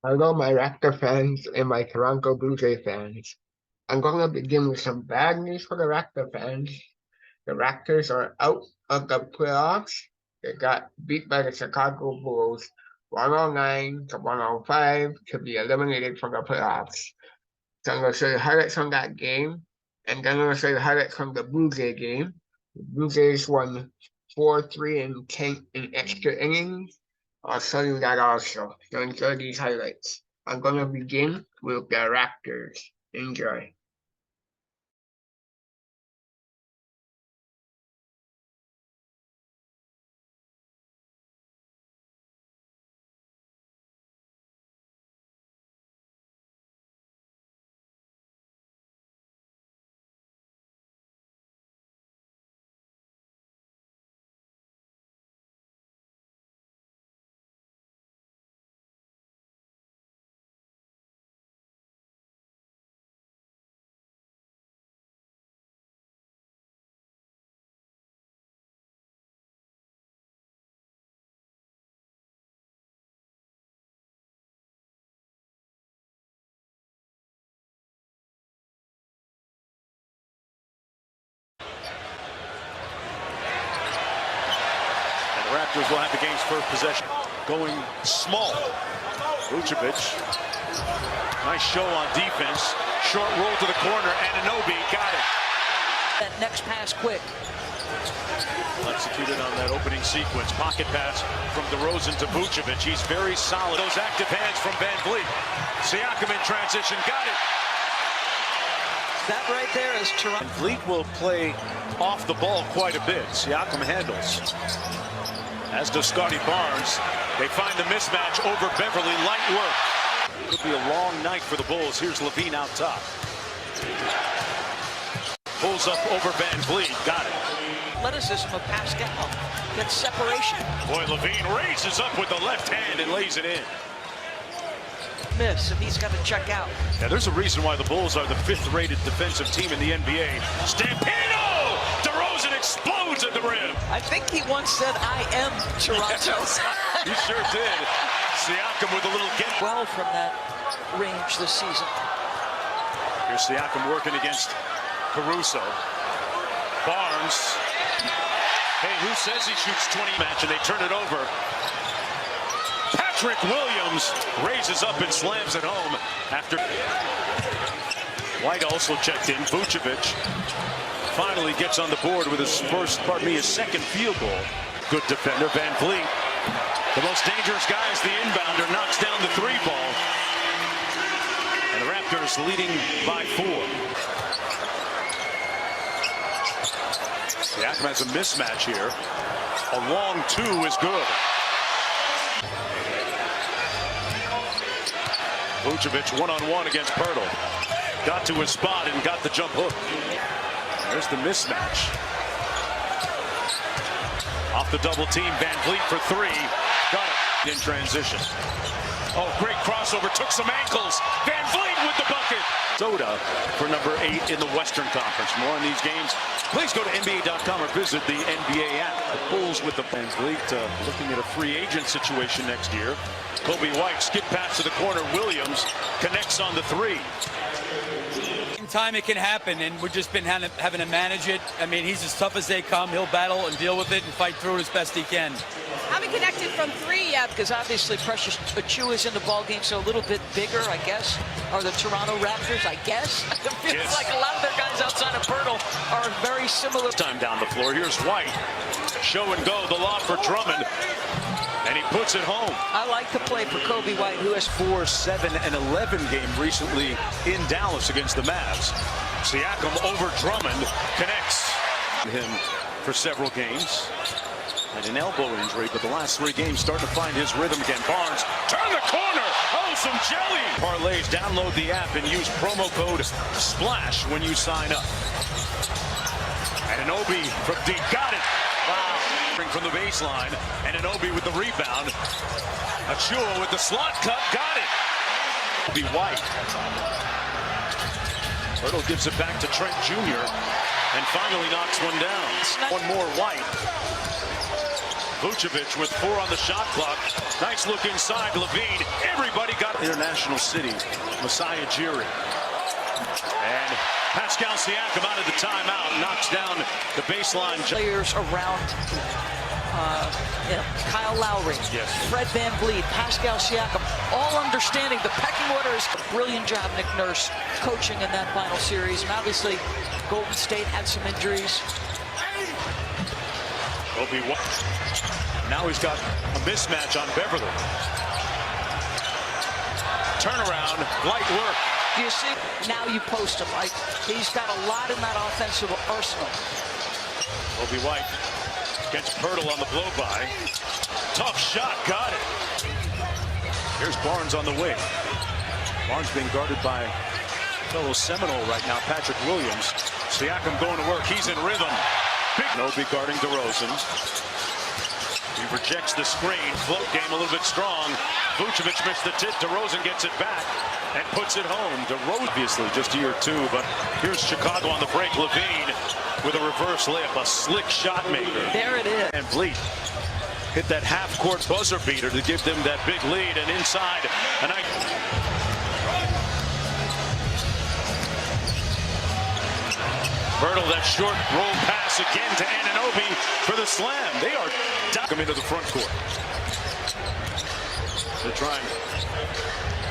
Hello, my Raptor fans and my Toronto Blue Jay fans. I'm going to begin with some bad news for the Raptor fans. The Raptors are out of the playoffs. They got beat by the Chicago Bulls 109 to 105 to be eliminated from the playoffs. So I'm going to show you highlights from that game, and then I'm going to show you highlights from the Blue Jay game. The Blue Jays won 4-3 and 10 in extra innings. I'll show you that also. So enjoy these highlights. I'm going to begin with the Raptors. Enjoy. Raptors will have the game's first possession. Going small. Vucevic. Nice show on defense. Short roll to the corner. Anunoby got it. That next pass quick. Executed on that opening sequence. Pocket pass from DeRozan to Vucevic. He's very solid. Those active hands from Van Vliet. Siakam in transition. Got it. That right there is Toronto. Van Vliet will play off the ball quite a bit. Siakam handles. As does Scotty Barnes. They find the mismatch over Beverly. Light work. Could be a long night for the Bulls. Here's Levine out top. Pulls up over Van Vliet. Got it. Athleticism of Pascal. Gets separation. Boy, Levine raises up with the left hand and lays it in. Miss, and he's got to check out. Now, there's a reason why the Bulls are the 5th-rated defensive team in the NBA. Stampino! DeRozan explodes at the rim. I think he once said, I am Toronto. He sure did. Siakam with a little get. Well from that range this season. Here's Siakam working against Caruso. Barnes. Hey, who says he shoots 20 match and they turn it over? Patrick Williams raises up and slams it home after. White also checked in. Vucevic finally gets on the board with his his second field goal. Good defender, Van Vliet. The most dangerous guy is the inbounder, knocks down the 3 ball. And the Raptors leading by 4. Siakam has a mismatch here. A long 2 is good. Vucevic one-on-one against Pirtle. Got to his spot and got the jump hook. There's the mismatch. Off the double team, Van Vliet for 3. Got it in transition. Oh, great crossover, took some ankles. Van Vliet with the bucket. Soda for number 8 in the Western Conference. More on these games, please go to NBA.com or visit the NBA app. The Bulls with the Van Vliet looking at a free agent situation next year. Kobe White, skip pass to the corner. Williams connects on the 3. Time it can happen, and we've just been having to manage it. I mean, he's as tough as they come. He'll battle and deal with it and fight through it as best he can. Haven't connected from 3 yet because obviously Precious Achiuwa is in the ball game, so a little bit bigger, I guess, are the Toronto Raptors, I guess. It feels like a lot of their guys outside of Pirtle are very similar. Time down the floor. Here's White. Show and go. The lob for Drummond. And he puts it home. I like the play for Kobe White, who has 4, 7, and 11 game recently in Dallas against the Mavs. Siakam over Drummond connects him for several games. And an elbow injury, but the last 3 games starting to find his rhythm again. Barnes, turn the corner. Oh, some jelly. Parlays, download the app and use promo code SPLASH when you sign up. Anunoby from deep, got it. Wow. From the baseline, Anunoby with the rebound. Achiuwa with the slot cut, got it. Be White. Pirtle gives it back to Trent Jr. and finally knocks one down. One more White. Vucevic with 4 on the shot clock. Nice look inside. Levine. Everybody got International City. Masai Ujiri. And Pascal Siakam out of the timeout. Knocks down the baseline. Players around Kyle Lowry, Fred VanVleet, Pascal Siakam, all understanding the pecking order. Is a brilliant job, Nick Nurse, coaching in that final series. And obviously, Golden State had some injuries. Now he's got a mismatch on Beverly. Turnaround, light work. Do you see? Now you post him. Like, he's got a lot in that offensive arsenal. Obi White gets Pirtle on the blow-by. Tough shot, got it. Here's Barnes on the wing. Barnes being guarded by fellow Seminole right now, Patrick Williams. Siakam going to work. He's in rhythm. Big Nobi guarding DeRozan. He rejects the screen. Float game a little bit strong. Vucevic missed the tip. DeRozan gets it back and puts it home. DeRozan, obviously, just year 2, but here's Chicago on the break. Levine with a reverse layup, a slick shot maker. There it is. And VanVleet hit that half-court buzzer beater to give them that big lead, and inside. And Pirtle, that short roll pass again to Anunoby for the slam. They are coming into the front court. They're trying to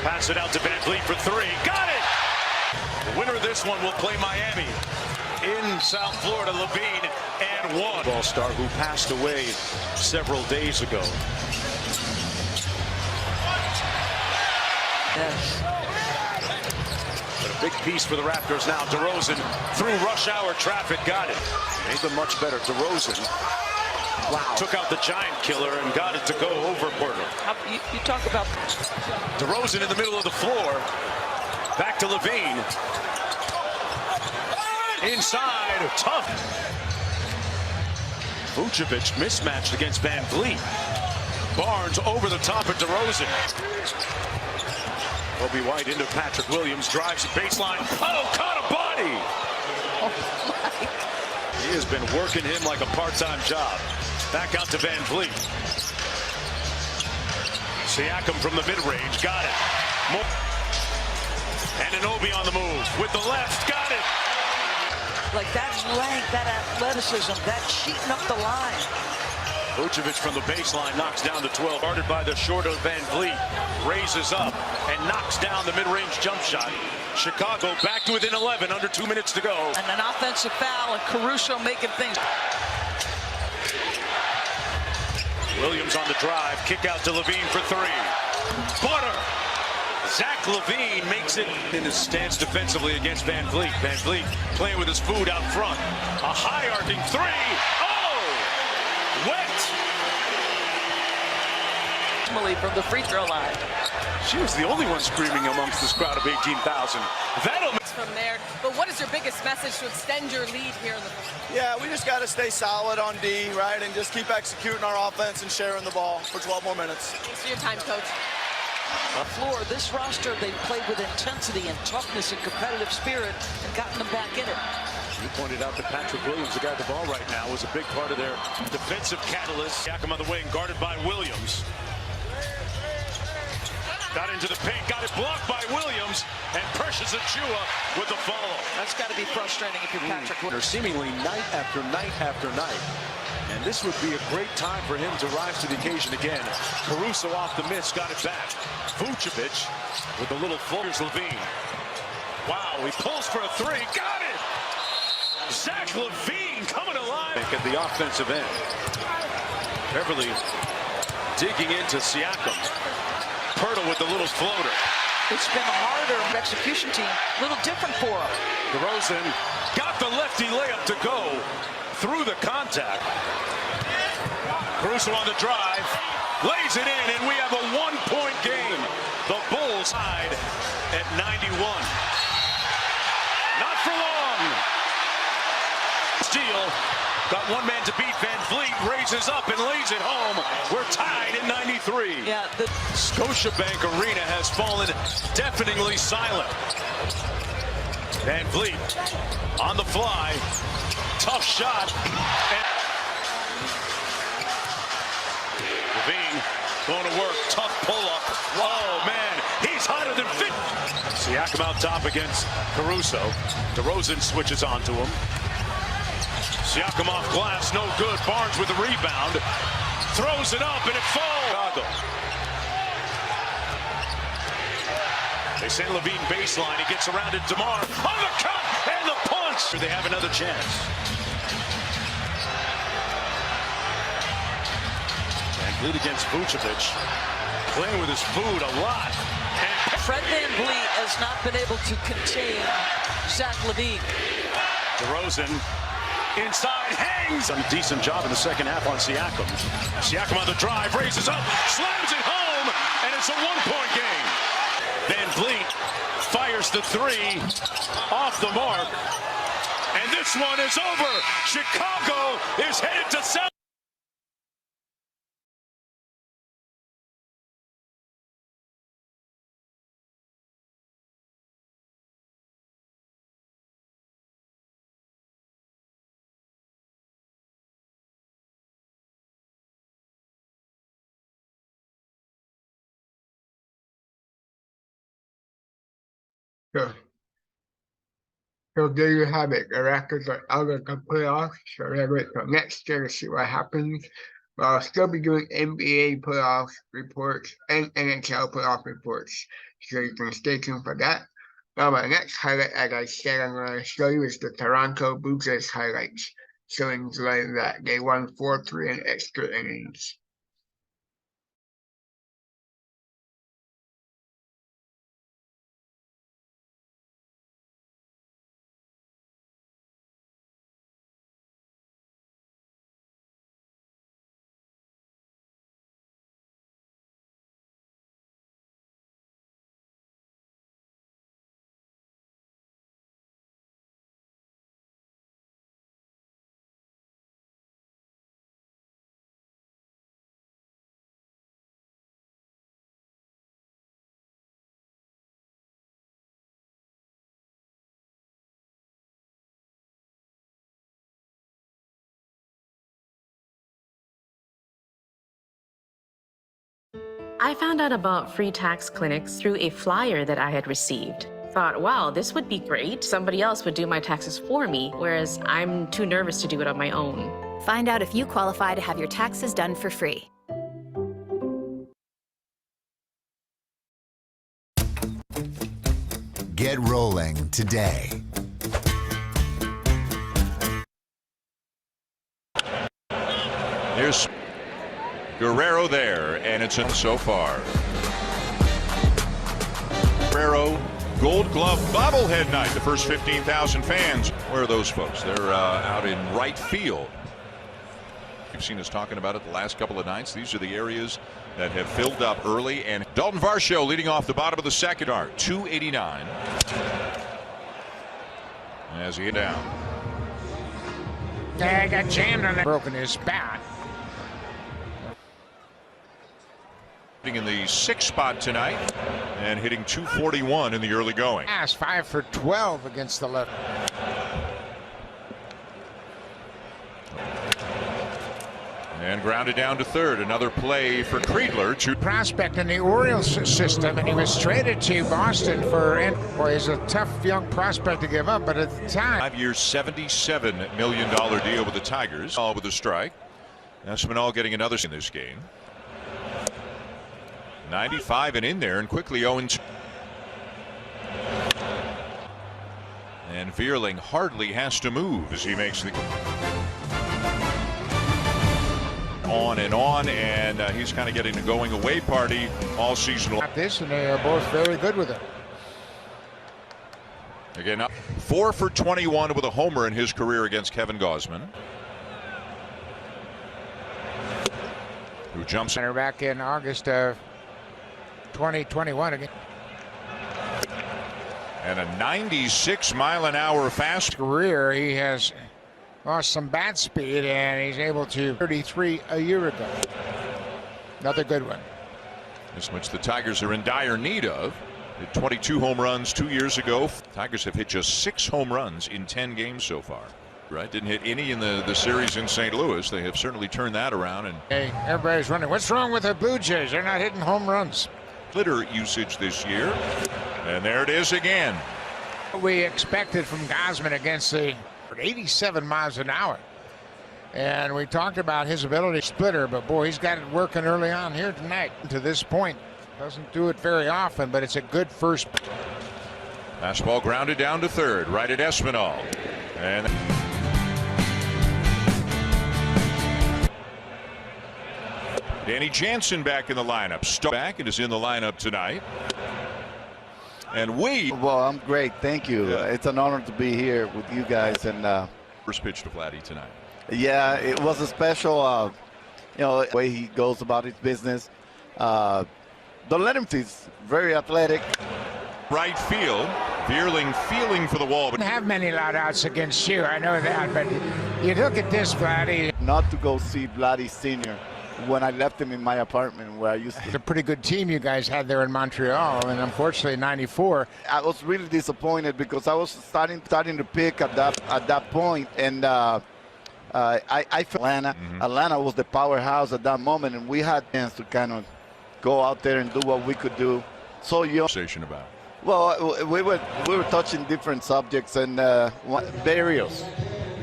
pass it out to VanVleet for 3. Got it! The winner of this one will play Miami in South Florida. Levine and 1. Ball star who passed away several days ago. Yes. But a big piece for the Raptors now. DeRozan through rush hour traffic, got it. Made them much better. DeRozan took out the giant killer and got it to go over Portland. You talk about DeRozan in the middle of the floor. Back to Levine. Inside, tough. Vucevic mismatched against VanVleet. Barnes over the top of DeRozan. Obi White into Patrick Williams, drives the baseline. Oh, caught a body! He has been working him like a part-time job. Back out to VanVleet. Siakam from the mid-range, got it. Anunoby on the move with the left, got it. like that length, that athleticism, that cheating up the line. Vucevic from the baseline knocks down the 12. Guarded by the shorter VanVleet. Raises up and knocks down the mid-range jump shot. Chicago back to within 11, under 2 minutes to go. And an offensive foul, and Caruso making things. Williams on the drive. Kick out to Levine for three. Butter. Zach Levine makes it in his stance defensively against VanVleet. VanVleet playing with his food out front. A high arcing three. Oh! Wet. From the free throw line. She was the only one screaming amongst this crowd of 18,000. That'll from there. But what is your biggest message to extend your lead here in the Yeah, we just got to stay solid on D, right, and just keep executing our offense and sharing the ball for 12 more minutes. Thanks for your time, Coach. Floor, this roster, they've played with intensity and toughness and competitive spirit and gotten them back in it. You pointed out that Patrick Williams, the guy at the ball right now, was a big part of their defensive catalyst. Siakam on the wing, guarded by Williams. Got into the paint, got it blocked by Williams, and Precious Achiuwa with the follow. That's got to be frustrating if you're Patrick Williams. Seemingly night after night after night. And this would be a great time for him to rise to the occasion again. Caruso off the miss, got it back. Vucevic with a little floor. Here's Levine. Wow, he pulls for a three, got it! Zach Levine coming alive at the offensive end. Beverly digging into Siakam. Pirtle with the little floater. It's been a harder execution team, a little different for him. DeRozan got the lefty layup to go through the contact. Caruso on the drive, lays it in, and we have a one-point game. The Bulls tied at 91. Not for long. Steele got one man to beat. VanVleet raises up and lays it home. We're tied at 93. Yeah, the Scotiabank Arena has fallen deafeningly silent. VanVleet on the fly. Tough shot. Levine going to work. Tough pull-up. Oh, man. He's hotter than fit. Siakam out top against Caruso. DeRozan switches onto him. Siakam off glass. No good. Barnes with the rebound. Throws it up, and it falls. They send Levine baseline. He gets around it. DeMar on the cut and the punch. They have another chance. Lead against Vucevic, playing with his food a lot. And Fred VanVleet has not been able to contain Zach LaVine. DeRozan inside, hangs. Done a decent job in the second half on Siakam. Siakam on the drive, raises up, slams it home, and it's a one-point game. VanVleet fires the three off the mark, and this one is over. Chicago is headed to South. So there you have it. The Raptors are out of the playoffs, so we have to wait till next year to see what happens. But I'll still be doing NBA playoff reports and NHL playoff reports, so you can stay tuned for that. Now my next highlight, as I said, I'm going to show you is the Toronto Blue Jays highlights, showing that they won 4-3 in extra innings. I found out about free tax clinics through a flyer that I had received. Thought, wow, this would be great. Somebody else would do my taxes for me, whereas I'm too nervous to do it on my own. Find out if you qualify to have your taxes done for free. Get rolling today. There's Guerrero there, and it's in so far. Guerrero, Gold Glove bobblehead night. The first 15,000 fans. Where are those folks? They're out in right field. You've seen us talking about it the last couple of nights. These are the areas that have filled up early. And Dalton Varsho leading off the bottom of the second art. 289. As he hit down. Yeah, got jammed on that. Broken his bat. In the sixth spot tonight and hitting 241 in the early going. 5 for 12 against the left. And grounded down to third. Another play for Creedler. Prospect in the Orioles system, and he was traded to Boston for. Boy, he's a tough young prospect to give up, but at the time. 5-year, $77 million deal with the Tigers. All with a strike. Espinal getting another in this game. 95 and in there, and quickly 0-2. And Vierling hardly has to move as he makes the on, and he's kind of getting a going away party all season long. This, and they are both very good with it. Again, 4 for 21 with a homer in his career against Kevin Gausman, who jumps center back in August of 2021 again. And a 96-mile-an-hour fast career. He has lost some bat speed, and he's able to 33 a year ago. Another good one. This which the Tigers are in dire need of. Hit 22 home runs 2 years ago. Tigers have hit just 6 home runs in 10 games so far. Right, didn't hit any in the series in St. Louis. They have certainly turned that around. And hey, everybody's wondering what's wrong with the Blue Jays. They're not hitting home runs. Splitter usage this year, and there it is again. We expected from Gausman against the 87 miles an hour, and we talked about his ability to splitter, but boy, he's got it working early on here tonight. To this point, doesn't do it very often, but it's a good first. Fastball grounded down to third, right at Espinal, and Danny Jansen back in the lineup. Back and is in the lineup tonight. And well, I'm great, thank you. Yeah. It's an honor to be here with you guys. And first pitch to Vladdy tonight. Yeah, it was a special, way he goes about his business. Don't let him. He's very athletic. Right field, Vierling feeling for the wall, but Didn't have many loud outs against you. I know that, but you look at this, Vladdy. Not to go see Vladdy Sr. when I left him in my apartment where I used to. It's a pretty good team you guys had there in Montreal, and unfortunately, '94. I was really disappointed because I was starting to pick at that point, and I felt Atlanta. Atlanta was the powerhouse at that moment, and we had a chance to kind of go out there and do what we could do. So young. Conversation about. Well, we were touching different subjects and various,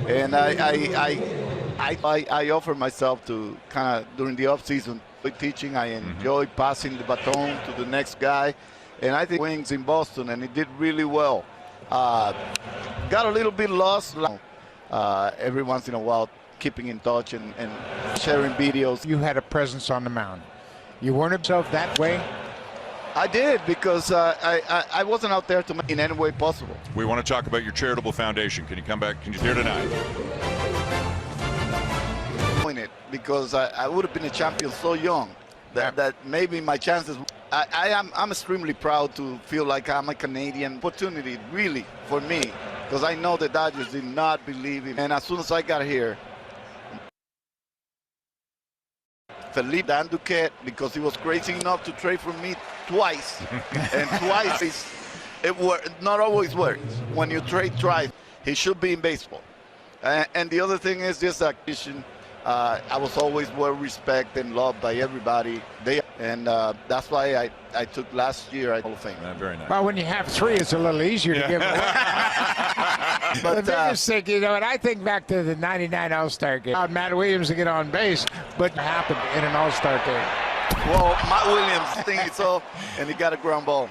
and I offer myself to kind of during the off season with teaching. I enjoy passing the baton to the next guy, and I think Wings in Boston, and he did really well. Got a little bit lost every once in a while, keeping in touch and sharing videos. You had a presence on the mound. You weren't yourself that way. I did because I wasn't out there to make in any way possible. We want to talk about your charitable foundation. Can you come back? Can you here tonight? It because I would have been a champion so young that maybe my chances. I'm extremely proud to feel like I'm a Canadian. Opportunity really for me because I know the Dodgers did not believe in. And as soon as I got here, Felipe Dan Duquette, because he was crazy enough to trade for me twice, and twice it not always works. When you trade twice, he should be in baseball. And the other thing is just acquisition. I was always well respected and loved by everybody. That's why I took last year at Hall of Fame. Very nice. Well, when you have three, it's a little easier to give away. But the biggest thing, and I think back to the '99 All-Star game. Matt Williams to get on base, but it happened in an All-Star game. Well, Matt Williams thinking so, and he got a ground ball.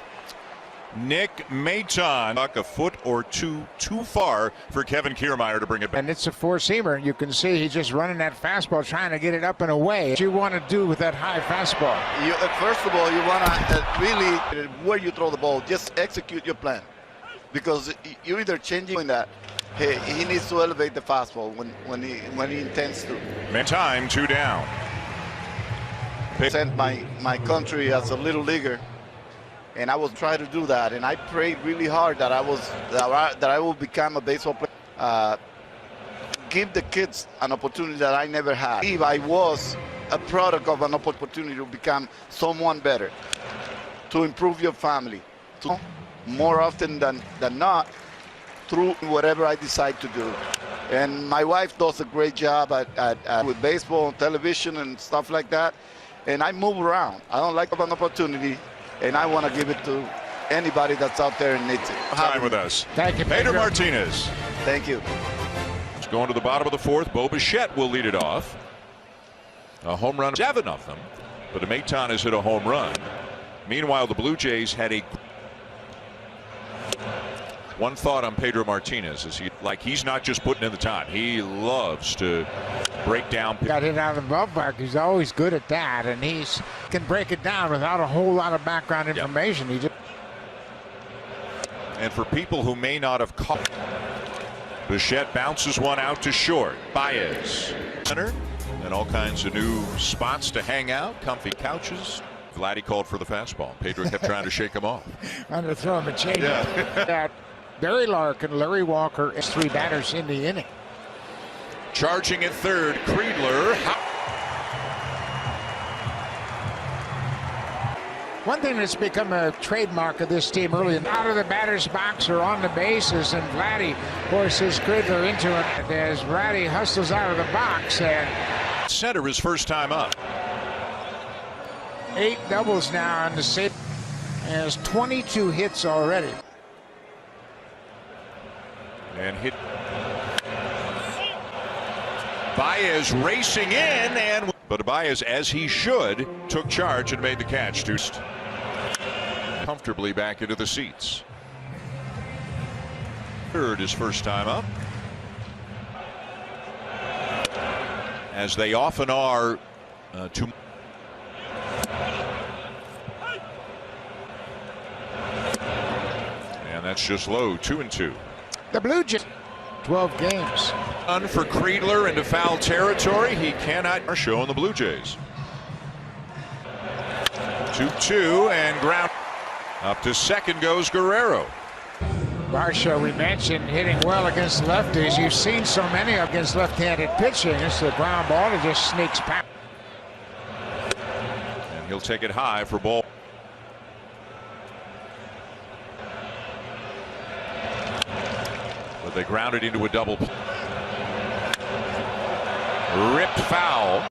Nick Maton, a foot or two too far for Kevin Kiermaier to bring it back. And it's a four-seamer. You can see he's just running that fastball, trying to get it up and away. What you want to do with that high fastball? First of all, you want to really, where you throw the ball, just execute your plan. Because you're either changing that. He needs to elevate the fastball when he intends to. Time, 2 down. Sent my country as a little leaguer. And I will try to do that, and I prayed really hard that I will become a baseball player. Give the kids an opportunity that I never had. If I was a product of an opportunity to become someone better, to improve your family, more often than not, through whatever I decide to do. And my wife does a great job with baseball and television and stuff like that. And I move around. I don't like an opportunity. And I want to give it to anybody that's out there and needs it. Time with us. Thank you, Pedro Martinez. Thank you. It's going to the bottom of the fourth. Bo Bichette will lead it off. A home run, 7 of them. But Maton has hit a home run. Meanwhile, the Blue Jays had one thought on Pedro Martinez is he's not just putting in the time. He loves to break down. Got hit out of the ballpark. He's always good at that, and he can break it down without a whole lot of background information. He just. And for people who may not have caught, Bichette bounces one out to short. Baez, center, and all kinds of new spots to hang out, comfy couches. Vladdy called for the fastball. Pedro kept trying to shake him off. I'm going to throw him a change. Barry Larkin, Larry Walker, is 3 batters in the inning. Charging at third, Creedler. One thing that's become a trademark of this team early out of the batter's box or on the bases, and Vladdy forces Kridler into it as Vladdy hustles out of the box. And center his first time up. 8 doubles now on the save. Has 22 hits already. And hit. Baez racing in, but Baez, as he should, took charge and made the catch. Comfortably back into the seats. Third his first time up. As they often are, and that's just low. 2-2. The Blue Jays, 12 games. Run for Kridler into foul territory. He cannot show in the Blue Jays. 2-2 and ground. Up to second goes Guerrero. Barsha, we mentioned, hitting well against lefties. You've seen so many against left-handed pitching. It's the ground ball that just sneaks past. And he'll take it high for ball. But they grounded into a double. Ripped foul.